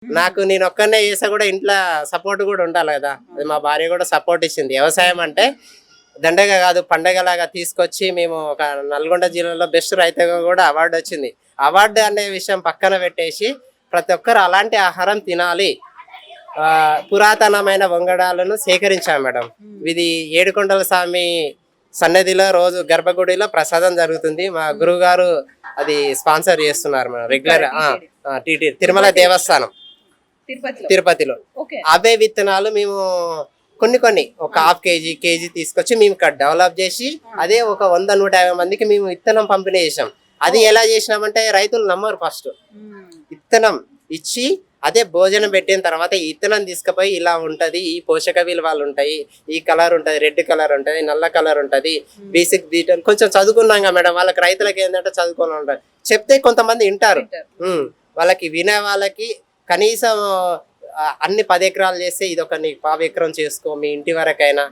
నాకు నేను ఒక్కనే చేసా కూడా ఇంట్లో సపోర్ట్ కూడా ఉండాలి కదా. అది మా భార్య కూడా సపోర్ట్ ఇచ్చింది. వ్యవసాయం అంటే దండగ కాదు పండగలాగా తీసుకొచ్చి మేము ఒక నల్గొండ జిల్లాలో బెస్ట్ రైతుగా కూడా అవార్డు వచ్చింది. అవార్డు అనే విషయం పక్కన పెట్టేసి ప్రతి ఒక్కరు అలాంటి ఆహారం తినాలి. పురాతనమైన వంగడాలను సేకరించాం మేడం. ఇది ఏడుకొండల స్వామి సన్నిధిలో రోజు గర్భగుడిలో ప్రసాదం జరుగుతుంది. మా గురువు గారు అది స్పాన్సర్ చేస్తున్నారు మేడం రెగ్యులర్. టిటి తిరుమల దేవస్థానం తిరుపతిలో అవే విత్తనాలు మేము కొన్ని ఒక హాఫ్ కేజీ తీసుకొచ్చి మేము ఇక్కడ డెవలప్ చేసి అదే ఒక 100-150 మందికి మేము విత్తనం పంపిణీ చేసాం. అది ఎలా చేసినామంటే రైతులు నమ్మరు. ఫస్ట్ విత్తనం ఇచ్చి అదే భోజనం పెట్టిన తర్వాత ఈ విత్తనం తీసుకుపోయి ఇలా ఉంటది, ఈ పోషక విలువలు ఉంటాయి, ఈ కలర్ ఉంటది, రెడ్ కలర్ ఉంటది, నల్ల కలర్ ఉంటది, బేసిక్ డీటెయిల్ కొంచెం చదువుకున్నాం మేడం. వాళ్ళకి రైతులకి ఏంటంటే చదువుకొని ఉంటారు చెప్తే కొంతమంది వింటారు. వాళ్ళకి వినే వాళ్ళకి కనీసం అన్ని 10 ఎకరాలు చేస్తే ఇది ఒక నీ 1/2 ఎకరం చేసుకో మీ ఇంటి వరకైనా